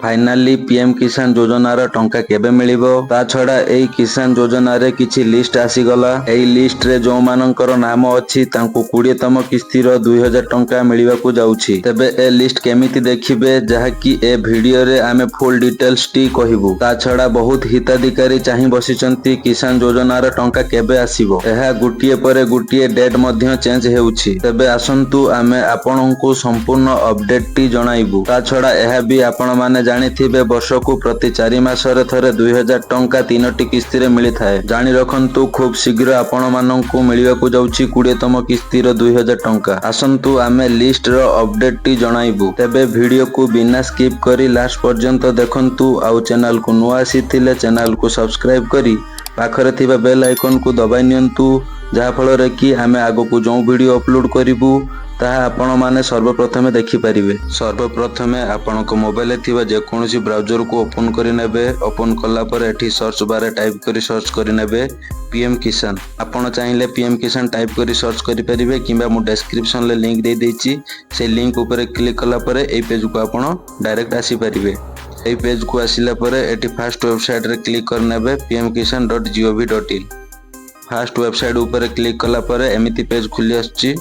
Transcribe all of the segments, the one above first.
Finally PM किसान योजनार टंका केबे मिलिबो ता छडा एई किसान योजनारे किछि लिस्ट आसीगला। एई लिस्ट रे जो मानकर नाम अछि तांकु 20तम किस्तीर 2000 टंका मिलिबाकू जाउछि। तेबे ए लिस्ट केमिति देखिबे जहाकी ए वीडियो रे आमे फुल डिटेल्स टी कहिबु। ता छडा बहुत हिताधिकारी चाहि बसिचंती किसान योजनार टंका केबे आसीबो। एहा गुटिए परे गुटिए डेट मध्य चेंज हेउछि। तेबे आसंतु आमे आपनकु संपूर्ण अपडेट टी जणाइबु। ता छडा एहा भी आपण माने जानिथिबे वर्षकु प्रति 4 मासरे थरे 2000 टंका 3टी किस्ती रे मिली थाए। जानि रखंतु खूब शीघ्र आपण माननकु मिलिबाकू जाउछि 20तम किस्तीर 2000 टंका। आसंतु आमे लिस्ट रो अपडेट टी जणाइबु। तेबे वीडियो को बिना स्किप करी लास्ट पर्यंत देखंतु। आउ चैनल को नुआ आसीथिले चैनल को सब्सक्राइब करी पाखरे थिबा बेल आइकन को दबाइ नियंतु, जहा फल कि आमे आगो जो वीडियो अपलोड करिवु ताहा आपण माने सर्वप्रथमे देखि परिबे। सर्वप्रथमे आपण को मोबाइल थिबा जे कोनोसी ब्राउजर को ओपन करि नेबे। ओपन कला पर एठी सर्च बार टाइप करी सर्च करि नेबे पीएम किसान। आपण चाहिले पीएम किसान टाइप करी सर्च करि परिबे किबा मु डिस्क्रिप्शन ले लिंक दे देछि। से लिंक ऊपर क्लिक कला पर एई पेज को आपण डायरेक्ट आसी परिबे। एई पेज को आसिला पर एठी फर्स्ट वेबसाइट रे क्लिक कर नेबे pmkisan.gov.in। फर्स्ट वेबसाइट ऊपर क्लिक कला पर एमिति पेज खुली आछि।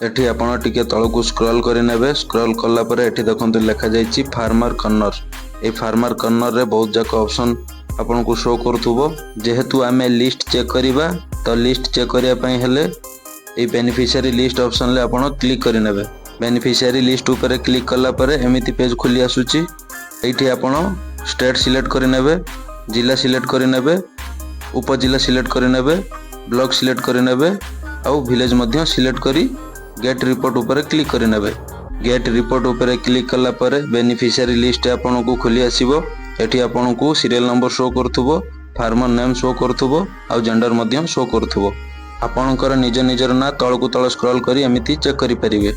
एठी आपण टिके तळकु स्क्रॉल करि नेबे। स्क्रॉल कला पर एठी देखंतु लेखा जाईछि फार्मर कॉर्नर। ए फार्मर कॉर्नर रे बहुत जाक ऑप्शन आपण को शो करथुबो। जेहेतु आमे लिस्ट चेक करिबा तो लिस्ट चेक करिया पई हेले ए बेनिफिशियरी लिस्ट ऑप्शन ले आपण क्लिक करि नेबे। बेनिफिशियरी लिस्ट ऊपर क्लिक कला पर एमिति पेज खुली आसुछि। एठी आपण स्टेट सिलेक्ट करि नेबे, जिला सिलेक्ट करि नेबे, उपजिला सिलेक्ट करि नेबे, ब्लॉक सिलेक्ट करि नेबे आउ विलेज मध्य सिलेक्ट करी गेट रिपोर्ट ऊपर क्लिक करि नेबे। गेट रिपोर्ट ऊपर क्लिक कला पर बेनिफिशियरी लिस्ट आपण को खुली आसीबो। एठी आपण को सीरियल नंबर शो करथुबो, फार्मर नेम शो करथुबो आउ जेंडर मध्य शो करथुबो। आपणकर निज निजर ना तळकु तळ स्क्रॉल करी एमिति चेक करि परिबे।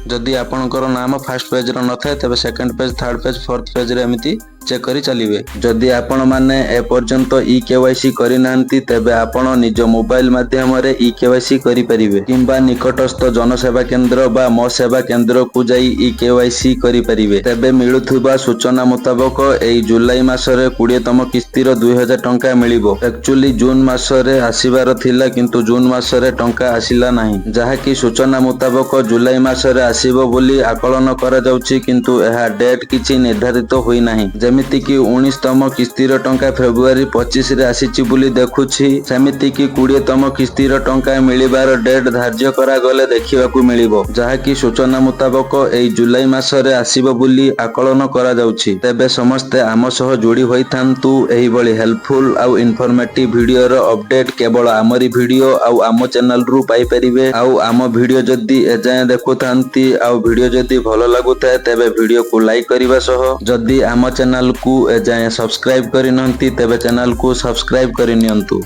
जदि आपणकर नाम फर्स्ट पेज रो नथाय तबे second page, third page, fourth page रे एमिति चेक करी चलिबे। जदि आपण माने ए पर्यंत ई केवाईसी करि नांती तबे आपण निज मोबाइल माध्यम रे ई केवाईसी करि परिबे किंबा निकटस्थ जनसेवा केंद्र बा मो सेवा केंद्र को जाई ई केवाईसी करि परिबे। तबे मिलुथुबा सूचना मुताबिक एई जुलाई मासरे 20तम किस्तीर 2000 टंका मिलिबो। एक्चुअली जून मासरे आसीबार थिला किंतु जून मासरे टंका आसिला नाही, जहा कि सूचना मुताबिक जुलाई मासरे आसीबो बोली आकलन करा जाउछि किंतु एहा डेट किछि निर्धारित होई नाही। जेमिति कि 19तम किस्तीर टंका फेब्रुआरी 25 रे आसीछि बोली देखुछि, सेमिति कि 20तम किस्तीर टंका मिलिबार डेट धार्य करा गले देखिबाकू मिलिबो, जहा कि सूचना मुताबिक एई जुलाई मासरे आसीबो बोली आकलन करा जाउछि। तेबे समस्ते आम सह जोड़ी होइथांतु। एही बळी हेल्पफुल आउ इन्फॉर्मेटिव वीडियो रो अपडेट केवल आमरी वीडियो आउ आम चैनल रु पाई परिबे। आउ आम वीडियो जदी एजाय देखुथांती आउ वीडियो जदी भलो लागुथाय तेबे वीडियो को लाइक करिबा सह जदी आम चैनल को एजाय सब्सक्राइब करि नंती तेबे चैनल को सब्सक्राइब करि नियंतु।